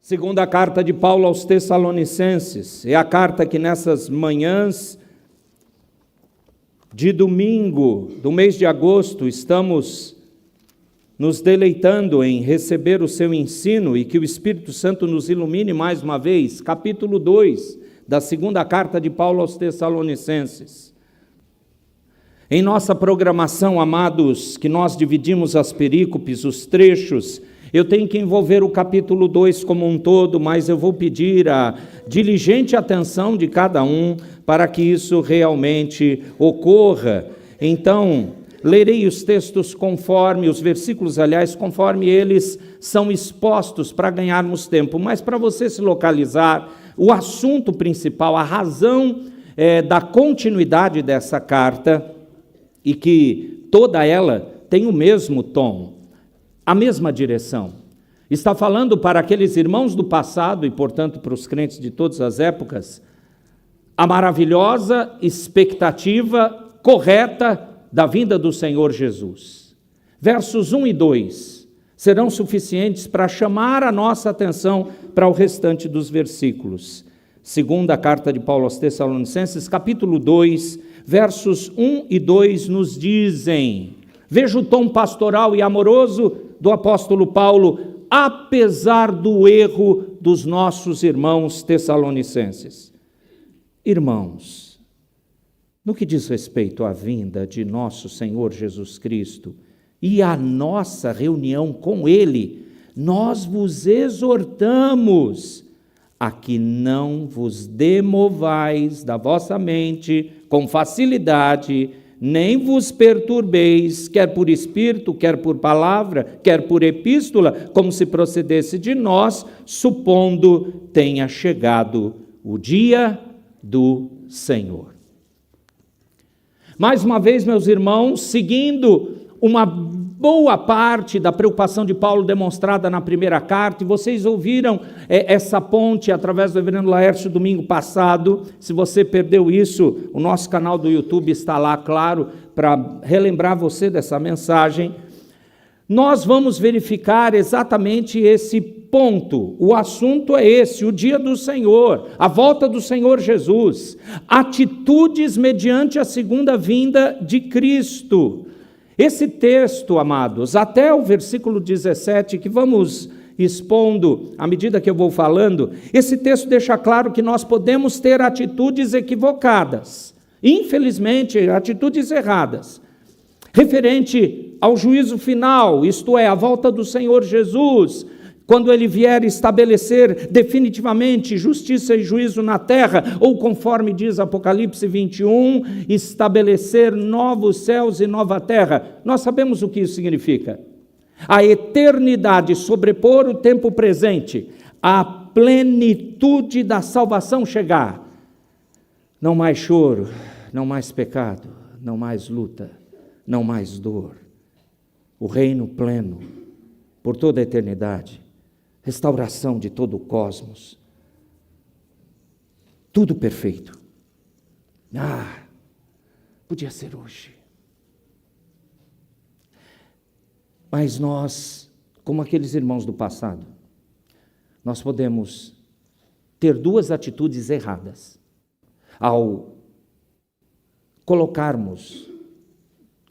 Segunda carta de Paulo aos Tessalonicenses, é a carta que nessas manhãs de domingo do mês de agosto estamos nos deleitando em receber o seu ensino e que o Espírito Santo nos ilumine mais uma vez. Capítulo 2 da segunda carta de Paulo aos Tessalonicenses. Em nossa programação, amados, que nós dividimos as perícopes, os trechos, eu tenho que envolver o capítulo 2 como um todo, mas eu vou pedir a diligente atenção de cada um para que isso realmente ocorra. Então, lerei os textos conforme, os versículos, aliás, conforme eles são expostos para ganharmos tempo. Mas para você se localizar, o assunto principal, a razão da continuidade dessa carta, e que toda ela tem o mesmo tom, a mesma direção. Está falando para aqueles irmãos do passado e, portanto, para os crentes de todas as épocas, a maravilhosa expectativa correta da vinda do Senhor Jesus. Versos 1 e 2 serão suficientes para chamar a nossa atenção para o restante dos versículos. Segunda carta de Paulo aos Tessalonicenses, capítulo 2, versos 1 e 2 nos dizem, veja o tom pastoral e amoroso do apóstolo Paulo, apesar do erro dos nossos irmãos tessalonicenses. Irmãos, no que diz respeito à vinda de nosso Senhor Jesus Cristo e à nossa reunião com Ele, nós vos exortamos a que não vos demovais da vossa mente com facilidade, nem vos perturbeis, quer por espírito, quer por palavra, quer por epístola, como se procedesse de nós, supondo tenha chegado o dia do Senhor. Mais uma vez, meus irmãos, seguindo uma boa parte da preocupação de Paulo demonstrada na primeira carta, e vocês ouviram essa ponte através do reverendo Laércio domingo passado. Se você perdeu isso, o nosso canal do YouTube está lá, claro, para relembrar você dessa mensagem. Nós vamos verificar exatamente esse ponto. O assunto é esse, o dia do Senhor, a volta do Senhor Jesus, atitudes mediante a segunda vinda de Cristo. Esse texto, amados, até o versículo 17, que vamos expondo à medida que eu vou falando, esse texto deixa claro que nós podemos ter atitudes equivocadas, infelizmente, atitudes erradas, referente ao juízo final, isto é, a volta do Senhor Jesus, quando Ele vier estabelecer definitivamente justiça e juízo na terra, ou conforme diz Apocalipse 21, estabelecer novos céus e nova terra. Nós sabemos o que isso significa. A eternidade sobrepor o tempo presente, a plenitude da salvação chegar. Não mais choro, não mais pecado, não mais luta, não mais dor. O reino pleno, por toda a eternidade. Restauração de todo o cosmos, tudo perfeito. Podia ser hoje. Mas nós, como aqueles irmãos do passado, nós podemos ter duas atitudes erradas ao colocarmos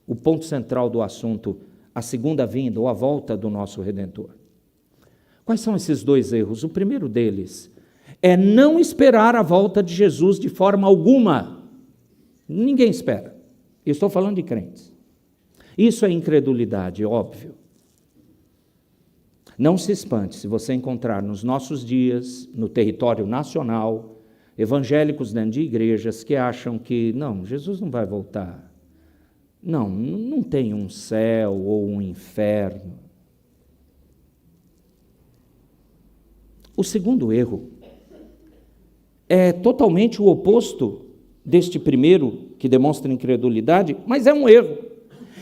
o ponto central do assunto, a segunda vinda ou a volta do nosso Redentor. Quais são esses dois erros? O primeiro deles é não esperar a volta de Jesus de forma alguma. Ninguém espera. Eu estou falando de crentes. Isso é incredulidade, óbvio. Não se espante se você encontrar nos nossos dias, no território nacional, evangélicos dentro de igrejas que acham que, não, Jesus não vai voltar. Não tem um céu ou um inferno. O segundo erro é totalmente o oposto deste primeiro, que demonstra incredulidade, mas é um erro.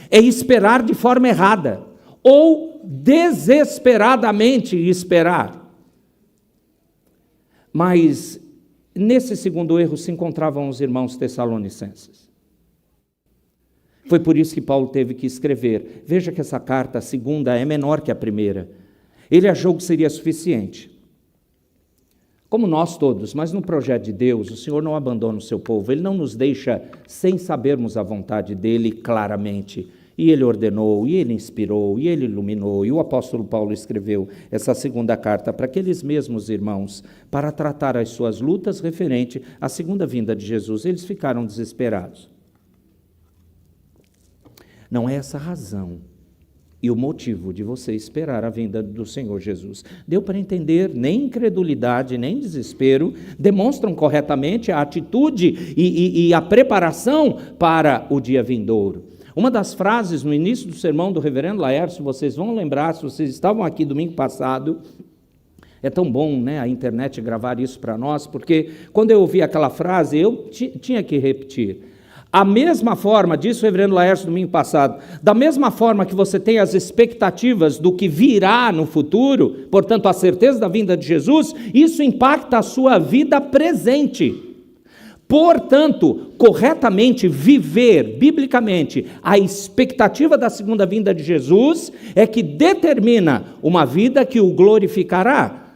É esperar de forma errada, ou desesperadamente esperar. Mas nesse segundo erro se encontravam os irmãos tessalonicenses. Foi por isso que Paulo teve que escrever. Veja que essa carta, a segunda, é menor que a primeira. Ele achou que seria suficiente. como nós todos, mas no projeto de Deus, o Senhor não abandona o seu povo, Ele não nos deixa sem sabermos a vontade dEle claramente. E Ele ordenou, e Ele inspirou, e Ele iluminou, e o apóstolo Paulo escreveu essa segunda carta para aqueles mesmos irmãos, para tratar as suas lutas referente à segunda vinda de Jesus. Eles ficaram desesperados. Não é essa a razão e o motivo de você esperar a vinda do Senhor Jesus. Deu para entender? Nem incredulidade, nem desespero demonstram corretamente a atitude e a preparação para o dia vindouro. Uma das frases no início do sermão do reverendo Laércio, vocês vão lembrar, se vocês estavam aqui domingo passado, é tão bom, né, a internet gravar isso para nós, porque quando eu ouvi aquela frase, eu tinha que repetir. A mesma forma, disse o reverendo Laércio domingo passado, da mesma forma que você tem as expectativas do que virá no futuro, portanto a certeza da vinda de Jesus, isso impacta a sua vida presente. Portanto, corretamente viver, biblicamente, a expectativa da segunda vinda de Jesus é que determina uma vida que o glorificará.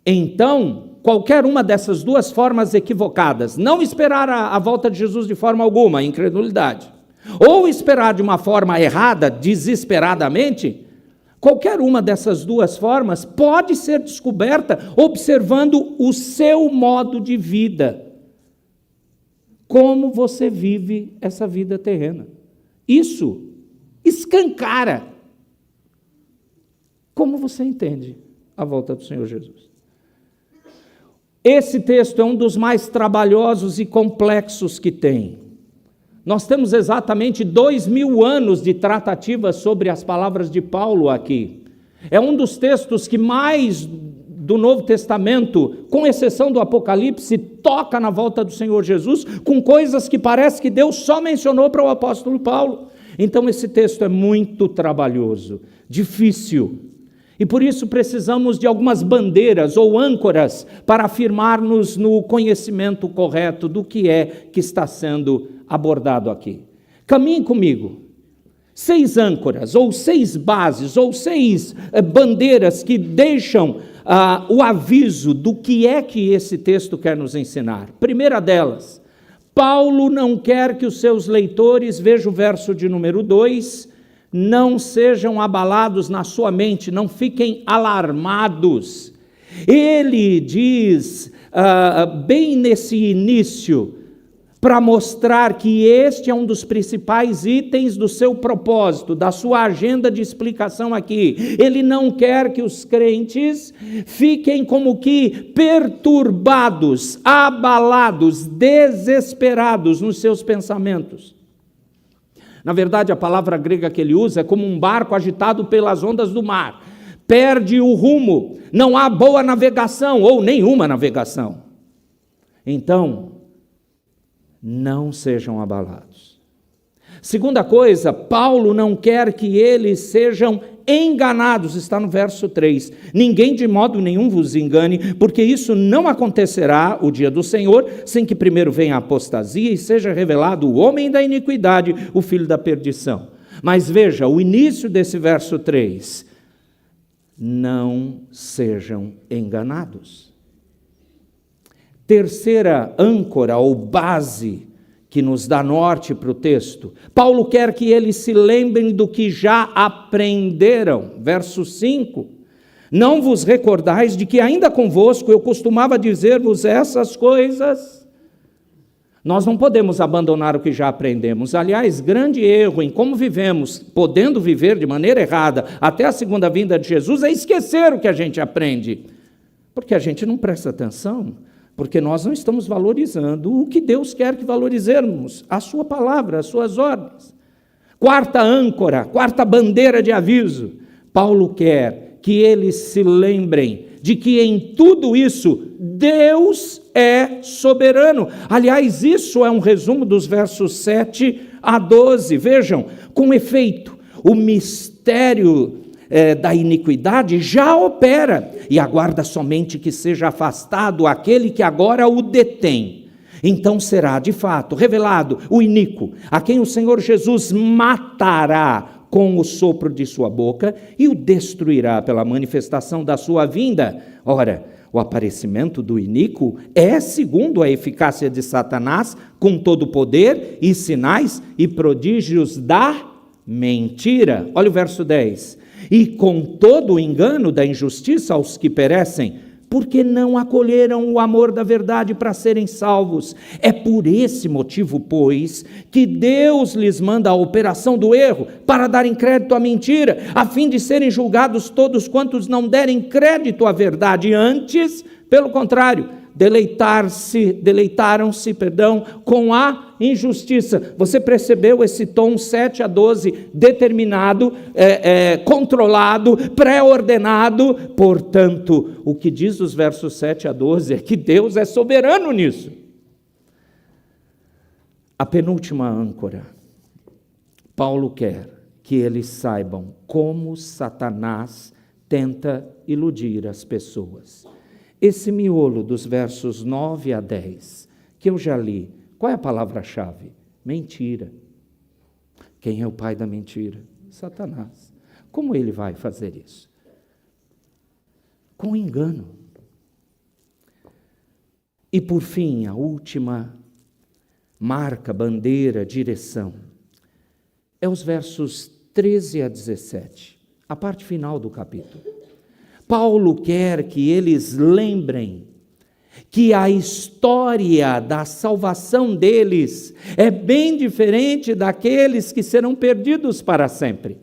Então, qualquer uma dessas duas formas equivocadas, não esperar a volta de Jesus de forma alguma, incredulidade, ou esperar de uma forma errada, desesperadamente, qualquer uma dessas duas formas pode ser descoberta observando o seu modo de vida. Como você vive essa vida terrena. Isso escancara como você entende a volta do Senhor Jesus. Esse texto é um dos mais trabalhosos e complexos que tem. Nós temos exatamente 2000 anos de tratativa sobre as palavras de Paulo aqui. É um dos textos que mais do Novo Testamento, com exceção do Apocalipse, toca na volta do Senhor Jesus, com coisas que parece que Deus só mencionou para o apóstolo Paulo. Então esse texto é muito trabalhoso, difícil, e por isso precisamos de algumas bandeiras ou âncoras para afirmar-nos no conhecimento correto do que é que está sendo abordado aqui. Caminhe comigo. 6 âncoras, ou 6 bases, ou 6 bandeiras que deixam o aviso do que é que esse texto quer nos ensinar. Primeira delas, Paulo não quer que os seus leitores, veja o verso de número 2, não sejam abalados na sua mente, não fiquem alarmados. Ele diz, bem nesse início, para mostrar que este é um dos principais itens do seu propósito, da sua agenda de explicação aqui. Ele não quer que os crentes fiquem como que perturbados, abalados, desesperados nos seus pensamentos. Na verdade, a palavra grega que ele usa é como um barco agitado pelas ondas do mar. Perde o rumo, não há boa navegação ou nenhuma navegação. Então, não sejam abalados. Segunda coisa, Paulo não quer que eles sejam enganados, está no verso 3. Ninguém de modo nenhum vos engane, porque isso não acontecerá o dia do Senhor, sem que primeiro venha a apostasia e seja revelado o homem da iniquidade, o filho da perdição. Mas veja, o início desse verso 3. Não sejam enganados. Terceira âncora ou base que nos dá norte para o texto. Paulo quer que eles se lembrem do que já aprenderam. Verso 5. Não vos recordais de que ainda convosco eu costumava dizer-vos essas coisas? Nós não podemos abandonar o que já aprendemos. Aliás, grande erro em como vivemos, podendo viver de maneira errada até a segunda vinda de Jesus, é esquecer o que a gente aprende. Porque a gente não presta atenção. Porque nós não estamos valorizando o que Deus quer que valorizemos, a sua palavra, as suas ordens. Quarta âncora, quarta bandeira de aviso. Paulo quer que eles se lembrem de que em tudo isso Deus é soberano. Aliás, isso é um resumo dos versos 7 a 12. Vejam, com efeito, o mistério da iniquidade já opera e aguarda somente que seja afastado aquele que agora o detém. Então será de fato revelado o iníquo, a quem o Senhor Jesus matará com o sopro de sua boca e o destruirá pela manifestação da sua vinda. Ora, O aparecimento do iníquo é segundo a eficácia de Satanás, com todo o poder e sinais e prodígios da mentira. Olha o verso 10. E com todo o engano da injustiça aos que perecem, porque não acolheram o amor da verdade para serem salvos. É por esse motivo, pois, que Deus lhes manda a operação do erro, para darem crédito à mentira, a fim de serem julgados todos quantos não derem crédito à verdade. Antes, pelo contrário, deleitaram-se, com a injustiça. Você percebeu esse tom 7-12, determinado, controlado, pré-ordenado? Portanto, o que diz os versos 7-12 é que Deus é soberano nisso. A penúltima âncora. Paulo quer que eles saibam como Satanás tenta iludir as pessoas. Esse miolo dos versos 9 a 10, que eu já li, qual é a palavra-chave? Mentira. Quem é o pai da mentira? Satanás. Como ele vai fazer isso? Com engano. E por fim, a última marca, bandeira, direção, é os versos 13 a 17, a parte final do capítulo. Paulo quer que eles lembrem que a história da salvação deles é bem diferente daqueles que serão perdidos para sempre.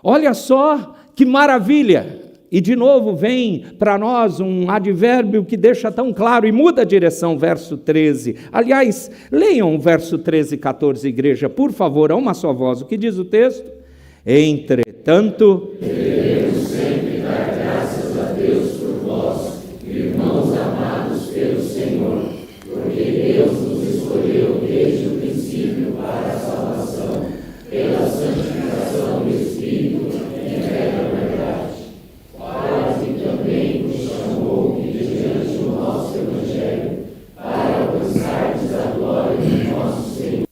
Olha só que maravilha! E de novo vem para nós um advérbio que deixa tão claro e muda a direção, verso 13. Aliás, leiam o verso 13 e 14, igreja, por favor, a uma só voz. O que diz o texto? Entretanto, devemos sempre dar graças a Deus por vós, irmãos amados pelo Senhor, porque Deus nos escolheu desde o princípio para a salvação, pela santificação do Espírito, entrega a verdade, para que também nos chamou mediante o nosso Evangelho, para alcançardes a glória de nosso Senhor.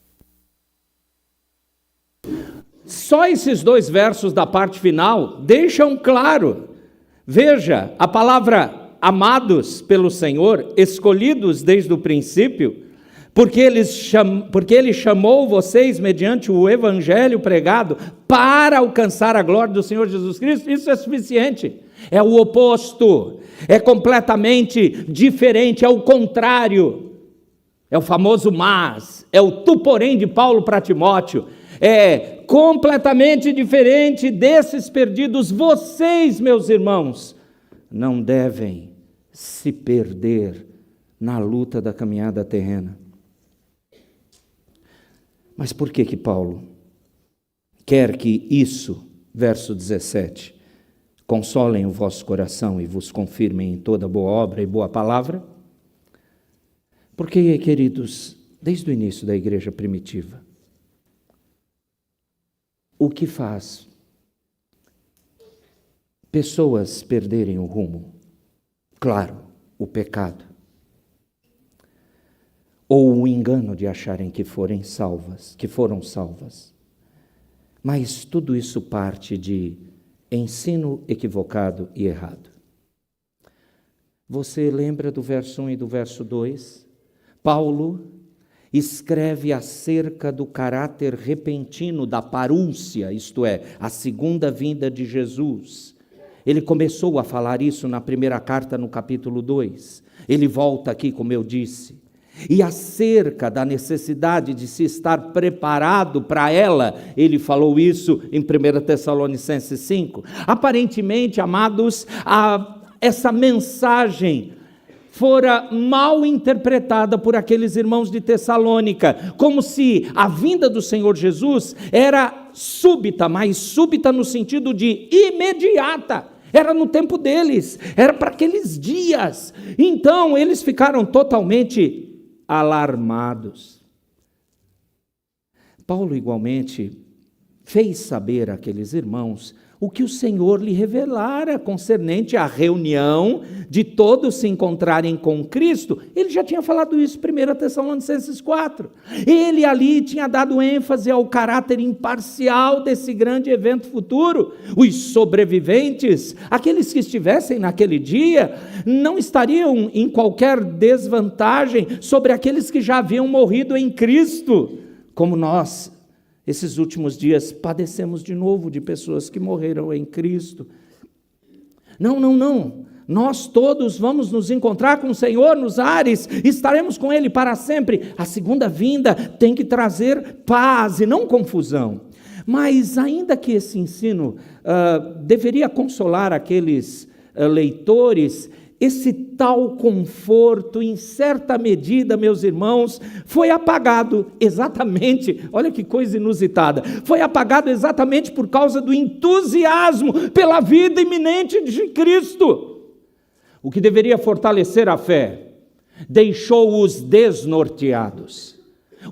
Só esses dois versos da parte final deixam claro. Veja, a palavra amados pelo Senhor, escolhidos desde o princípio, porque Ele chamou vocês mediante o Evangelho pregado para alcançar a glória do Senhor Jesus Cristo. Isso é suficiente. É o oposto, é completamente diferente, é o contrário. É o famoso mas, é o tu porém de Paulo para Timóteo. É completamente diferente desses perdidos. Vocês, meus irmãos, não devem se perder na luta da caminhada terrena. Mas por que Paulo quer que isso, verso 17, consolem o vosso coração e vos confirmem em toda boa obra e boa palavra? Porque, queridos, desde o início da igreja primitiva, o que faz pessoas perderem o rumo? Claro, o pecado. Ou o engano de acharem que foram salvas. Mas tudo isso parte de ensino equivocado e errado. Você lembra do verso 1 e do verso 2? Paulo escreve acerca do caráter repentino da parúcia, isto é, a segunda vinda de Jesus. Ele começou a falar isso na primeira carta, no capítulo 2. Ele volta aqui, como eu disse. E acerca da necessidade de se estar preparado para ela, ele falou isso em 1 Tessalonicenses 5. Aparentemente, amados, essa mensagem fora mal interpretada por aqueles irmãos de Tessalônica, como se a vinda do Senhor Jesus era súbita, mas súbita no sentido de imediata. Era no tempo deles, era para aqueles dias. Então, eles ficaram totalmente alarmados. Paulo, igualmente, fez saber àqueles irmãos o que o Senhor lhe revelara concernente à reunião de todos se encontrarem com Cristo. Ele já tinha falado isso em 1 Tessalonicenses 4. Ele ali tinha dado ênfase ao caráter imparcial desse grande evento futuro. Os sobreviventes, aqueles que estivessem naquele dia, não estariam em qualquer desvantagem sobre aqueles que já haviam morrido em Cristo, como nós, esses últimos dias, padecemos de novo de pessoas que morreram em Cristo. Não. Nós todos vamos nos encontrar com o Senhor nos ares, estaremos com Ele para sempre. A segunda vinda tem que trazer paz e não confusão. Mas ainda que esse ensino deveria consolar aqueles leitores, esse tal conforto, em certa medida, meus irmãos, foi apagado exatamente, olha que coisa inusitada, foi apagado exatamente por causa do entusiasmo pela vida iminente de Cristo. O que deveria fortalecer a fé, deixou-os desnorteados.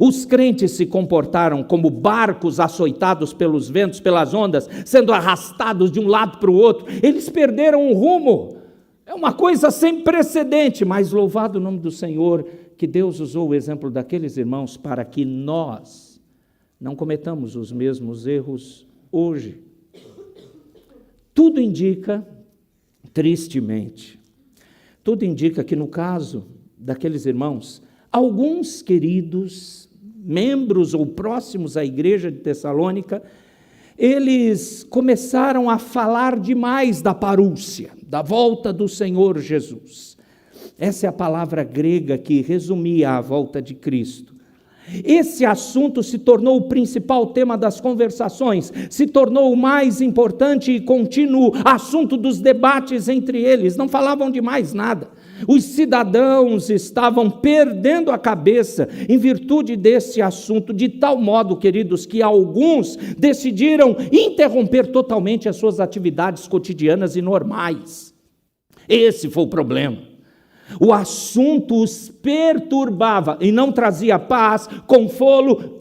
Os crentes se comportaram como barcos açoitados pelos ventos, pelas ondas, sendo arrastados de um lado para o outro. Eles perderam o rumo. É uma coisa sem precedente, mas louvado o nome do Senhor, que Deus usou o exemplo daqueles irmãos para que nós não cometamos os mesmos erros hoje. Tudo indica, tristemente, tudo indica que no caso daqueles irmãos, alguns queridos, membros ou próximos à igreja de Tessalônica, eles começaram a falar demais da parúcia, da volta do Senhor Jesus. Essa é a palavra grega que resumia a volta de Cristo. Esse assunto se tornou o principal tema das conversações, se tornou o mais importante e contínuo assunto dos debates entre eles. Não falavam de mais nada. Os cidadãos estavam perdendo a cabeça em virtude desse assunto, de tal modo, queridos, que alguns decidiram interromper totalmente as suas atividades cotidianas e normais. Esse foi o problema. O assunto os perturbava e não trazia paz, conforto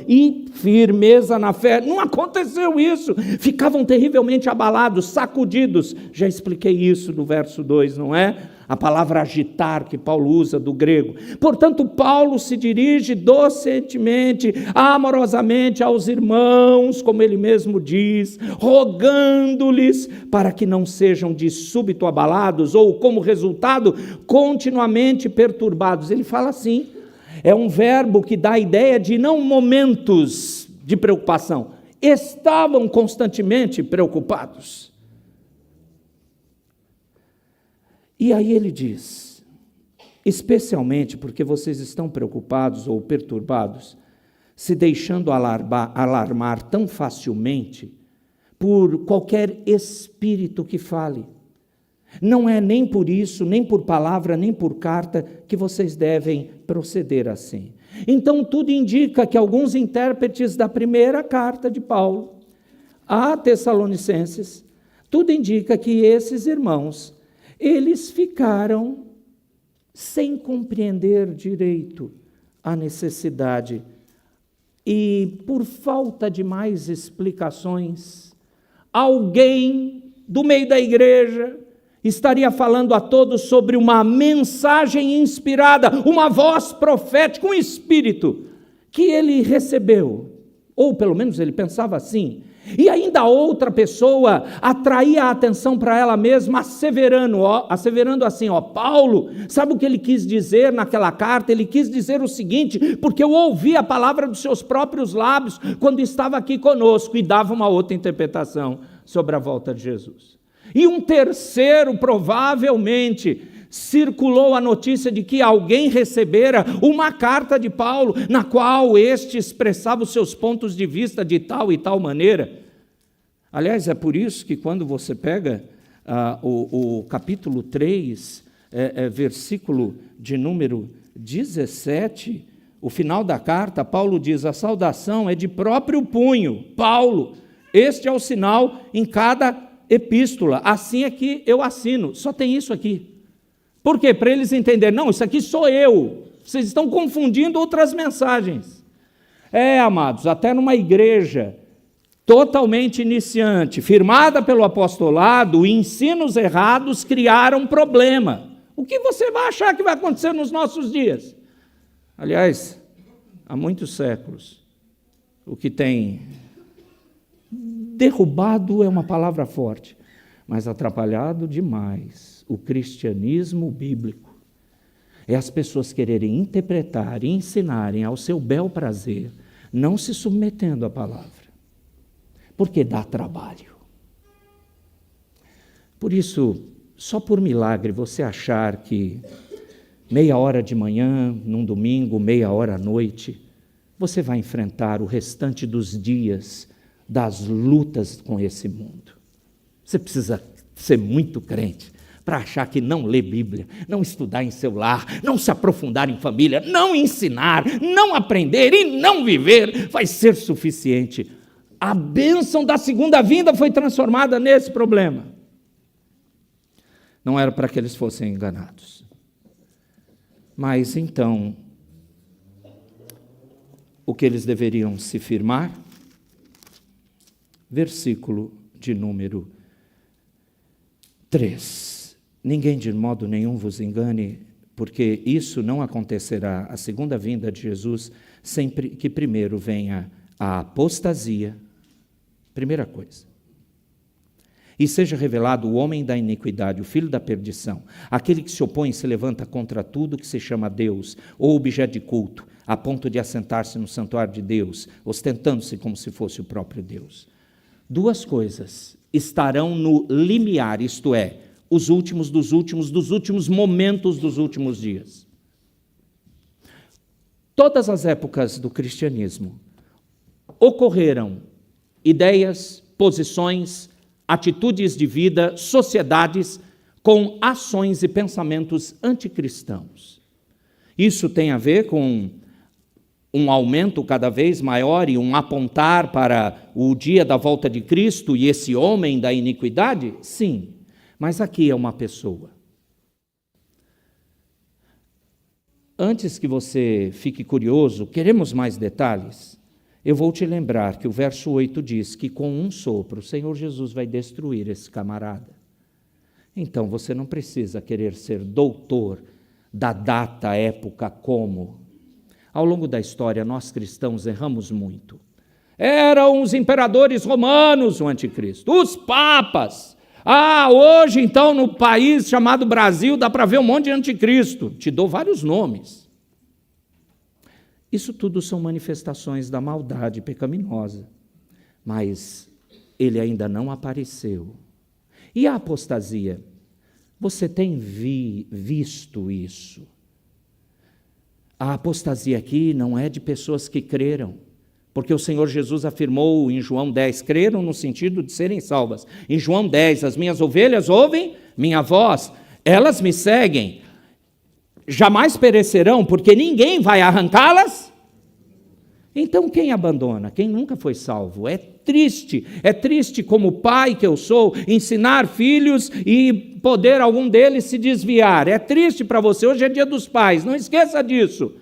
e firmeza na fé. Não aconteceu isso. Ficavam terrivelmente abalados, sacudidos. Já expliquei isso no verso 2, não é? A palavra agitar que Paulo usa do grego. Portanto, Paulo se dirige docentemente, amorosamente aos irmãos, como ele mesmo diz, rogando-lhes para que não sejam de súbito abalados ou, como resultado, continuamente perturbados. Ele fala assim, é um verbo que dá a ideia de não momentos de preocupação. Estavam constantemente preocupados. E aí ele diz, especialmente porque vocês estão preocupados ou perturbados, se deixando alarmar tão facilmente por qualquer espírito que fale. Não é nem por isso, nem por palavra, nem por carta que vocês devem proceder assim. Então tudo indica que alguns intérpretes da primeira carta de Paulo a Tessalonicenses, tudo indica que esses irmãos, eles ficaram sem compreender direito a necessidade e, por falta de mais explicações, alguém do meio da igreja estaria falando a todos sobre uma mensagem inspirada, uma voz profética, um espírito que ele recebeu, ou pelo menos ele pensava assim. E ainda outra pessoa atraía a atenção para ela mesma, asseverando assim, Paulo, sabe o que ele quis dizer naquela carta? Ele quis dizer o seguinte, porque eu ouvi a palavra dos seus próprios lábios quando estava aqui conosco, e dava uma outra interpretação sobre a volta de Jesus. E um terceiro, provavelmente, circulou a notícia de que alguém recebera uma carta de Paulo, na qual este expressava os seus pontos de vista de tal e tal maneira. Aliás, é por isso que quando você pega o capítulo 3, versículo de número 17, o final da carta, Paulo diz, a saudação é de próprio punho, Paulo, este é o sinal em cada epístola, assim é que eu assino, só tem isso aqui. Por quê? Para eles entenderem, não, isso aqui sou eu, vocês estão confundindo outras mensagens. Amados, até numa igreja totalmente iniciante, firmada pelo apostolado, ensinos errados criaram problema. O que você vai achar que vai acontecer nos nossos dias? Aliás, há muitos séculos, o que tem derrubado é uma palavra forte, mas atrapalhado demais o cristianismo bíblico. É as pessoas quererem interpretar e ensinarem ao seu bel prazer, não se submetendo à palavra, porque dá trabalho. Por isso, só por milagre você achar que meia hora de manhã, num domingo, meia hora à noite, você vai enfrentar o restante dos dias das lutas com esse mundo. Você precisa ser muito crente para achar que não ler Bíblia, não estudar em seu lar, não se aprofundar em família, não ensinar, não aprender e não viver vai ser suficiente. A bênção da segunda vinda foi transformada nesse problema. Não era para que eles fossem enganados. Mas então, o que eles deveriam se firmar? Versículo de número 3. Ninguém de modo nenhum vos engane, porque isso não acontecerá, a segunda vinda de Jesus, sempre que primeiro venha a apostasia, primeira coisa, e seja revelado o homem da iniquidade, o filho da perdição, aquele que se opõe e se levanta contra tudo que se chama Deus, ou objeto de culto, a ponto de assentar-se no santuário de Deus, ostentando-se como se fosse o próprio Deus. Duas coisas estarão no limiar, isto é, os últimos dos últimos momentos dos últimos dias. Todas as épocas do cristianismo ocorreram ideias, posições, atitudes de vida, sociedades com ações e pensamentos anticristãos. Isso tem a ver com um aumento cada vez maior e um apontar para o dia da volta de Cristo e esse homem da iniquidade? Sim, mas aqui é uma pessoa. Antes que você fique curioso, queremos mais detalhes? Eu vou te lembrar que o verso 8 diz que com um sopro o Senhor Jesus vai destruir esse camarada. Então você não precisa querer ser doutor da data, época, como. Ao longo da história, nós cristãos erramos muito. Eram os imperadores romanos o anticristo, os papas. Hoje então no país chamado Brasil dá para ver um monte de anticristo. Te dou vários nomes. Isso tudo são manifestações da maldade pecaminosa, mas ele ainda não apareceu. E a apostasia? Você tem visto isso? A apostasia aqui não é de pessoas que creram, porque o Senhor Jesus afirmou em João 10, creram no sentido de serem salvas. Em João 10, as minhas ovelhas ouvem minha voz, elas me seguem, jamais perecerão, porque ninguém vai arrancá-las. Então quem abandona? Quem nunca foi salvo. É triste como pai que eu sou, ensinar filhos e poder algum deles se desviar. É triste para você, hoje é dia dos pais, não esqueça disso.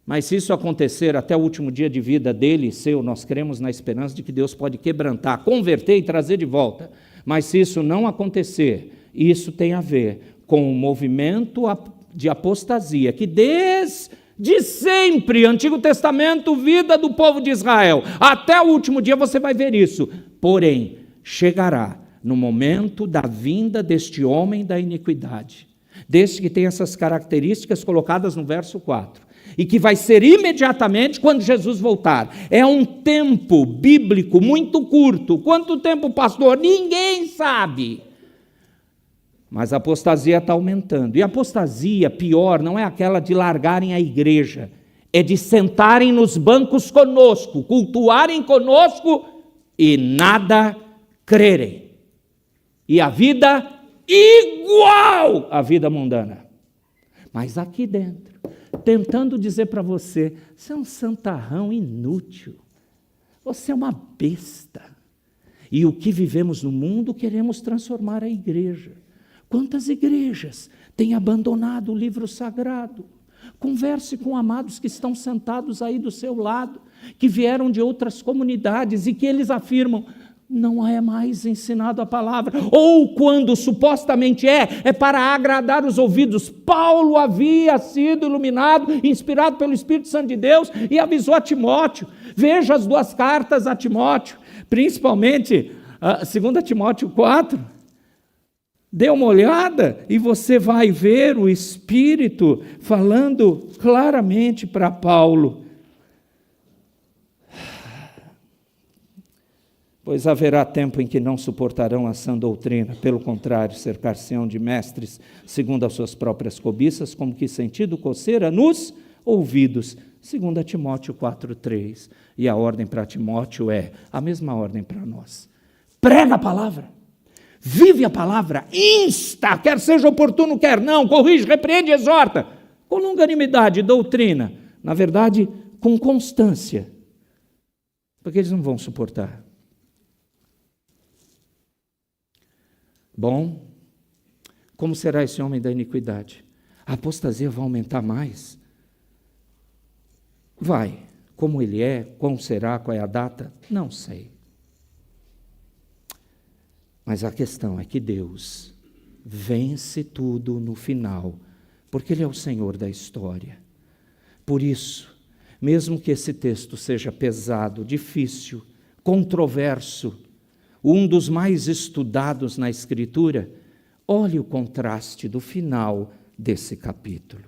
Mas se isso acontecer até o último dia de vida dele e seu, nós cremos na esperança de que Deus pode quebrantar, converter e trazer de volta. Mas se isso não acontecer, isso tem a ver com o movimento de apostasia, que de sempre, Antigo Testamento, vida do povo de Israel, até o último dia você vai ver isso. Porém, chegará no momento da vinda deste homem da iniquidade, deste que tem essas características colocadas no verso 4, e que vai ser imediatamente quando Jesus voltar. É um tempo bíblico muito curto. Quanto tempo, pastor? Ninguém sabe. Mas a apostasia está aumentando. E a apostasia, pior, não é aquela de largarem a igreja, é de sentarem nos bancos conosco, cultuarem conosco e nada crerem. E a vida igual à vida mundana. Mas aqui dentro, tentando dizer para você, você é um santarrão inútil, você é uma besta. E o que vivemos no mundo, queremos transformar a igreja. Quantas igrejas têm abandonado o livro sagrado? Converse com amados que estão sentados aí do seu lado. que vieram de outras comunidades e que eles afirmam, não é mais ensinado a palavra, ou quando supostamente é para agradar os ouvidos. Paulo havia sido iluminado, inspirado pelo Espírito Santo de Deus e avisou a Timóteo. Veja as 2 cartas a Timóteo, principalmente 2 Timóteo 4. Dê uma olhada e você vai ver o Espírito falando claramente para Paulo. Pois haverá tempo em que não suportarão a sã doutrina, pelo contrário, cercar-se-ão de mestres, segundo as suas próprias cobiças, como que sentido coceira nos ouvidos, 2 Timóteo 4,3. E a ordem para Timóteo é a mesma ordem para nós. Prega a palavra, vive a palavra, insta, quer seja oportuno, quer não, corrige, repreende, exorta, com longanimidade, doutrina, na verdade, com constância, porque eles não vão suportar. Bom, como será esse homem da iniquidade? A apostasia vai aumentar mais? Vai. Como ele é? Como será? Qual é a data? Não sei. Mas a questão é que Deus vence tudo no final, porque Ele é o Senhor da história. Por isso, mesmo que esse texto seja pesado, difícil, controverso, um dos mais estudados na Escritura, olhe o contraste do final desse capítulo.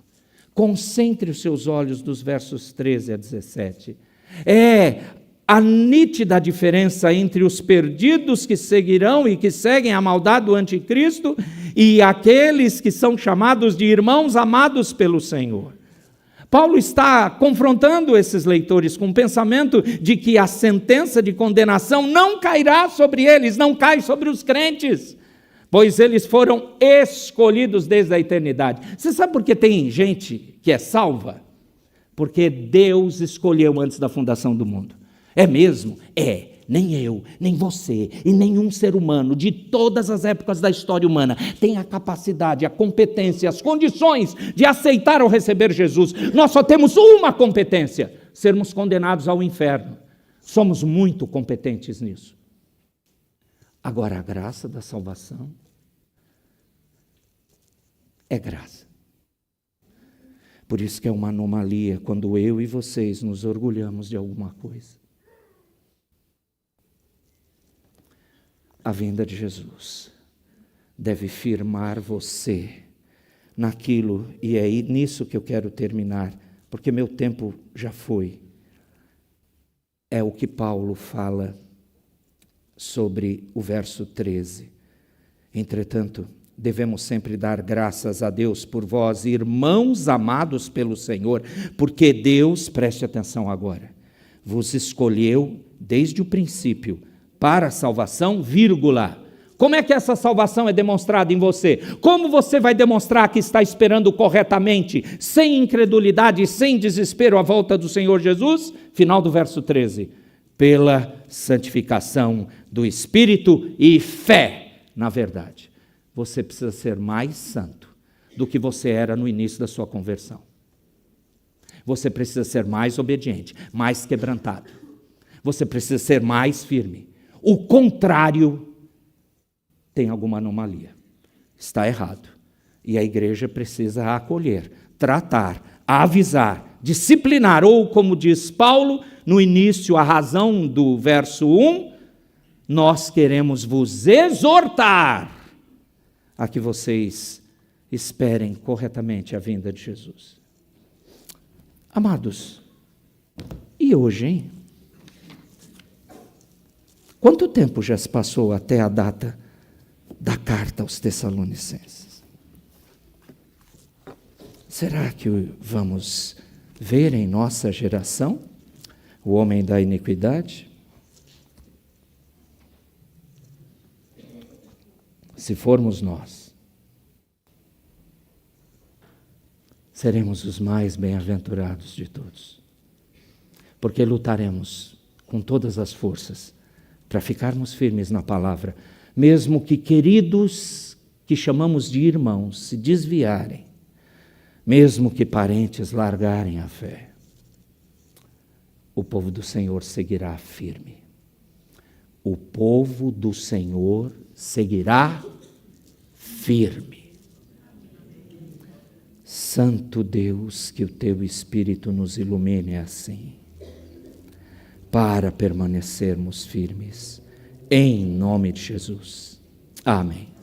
Concentre os seus olhos dos versos 13 a 17. É a nítida diferença entre os perdidos que seguirão e que seguem a maldade do anticristo e aqueles que são chamados de irmãos amados pelo Senhor. Paulo está confrontando esses leitores com o pensamento de que a sentença de condenação não cairá sobre eles, não cai sobre os crentes, pois eles foram escolhidos desde a eternidade. Você sabe por que tem gente que é salva? Porque Deus escolheu antes da fundação do mundo. É mesmo? É. Nem eu, nem você e nenhum ser humano de todas as épocas da história humana tem a capacidade, a competência, as condições de aceitar ou receber Jesus. Nós só temos uma competência: sermos condenados ao inferno. Somos muito competentes nisso. Agora, a graça da salvação é graça. Por isso que é uma anomalia quando eu e vocês nos orgulhamos de alguma coisa. A vinda de Jesus deve firmar você naquilo, e é nisso que eu quero terminar, porque meu tempo já foi. É o que Paulo fala sobre o verso 13. Entretanto, devemos sempre dar graças a Deus por vós, irmãos amados pelo Senhor, porque Deus, preste atenção agora, vos escolheu desde o princípio para a salvação, vírgula. Como é que essa salvação é demonstrada em você? Como você vai demonstrar que está esperando corretamente, sem incredulidade e sem desespero a volta do Senhor Jesus? Final do verso 13. Pela santificação do Espírito e fé na verdade. Você precisa ser mais santo do que você era no início da sua conversão. Você precisa ser mais obediente, mais quebrantado. Você precisa ser mais firme. O contrário tem alguma anomalia. Está errado. E a igreja precisa acolher, tratar, avisar, disciplinar, ou como diz Paulo, no início, a razão do verso 1, nós queremos vos exortar a que vocês esperem corretamente a vinda de Jesus. Amados, e hoje, hein? Quanto tempo já se passou até a data da carta aos Tessalonicenses? Será que vamos ver em nossa geração o homem da iniquidade? Se formos nós, seremos os mais bem-aventurados de todos, porque lutaremos com todas as forças para ficarmos firmes na palavra, mesmo que queridos que chamamos de irmãos se desviarem, mesmo que parentes largarem a fé. o povo do Senhor seguirá firme. O povo do Senhor seguirá firme. Santo Deus, que o teu Espírito nos ilumine assim, para permanecermos firmes, em nome de Jesus. Amém.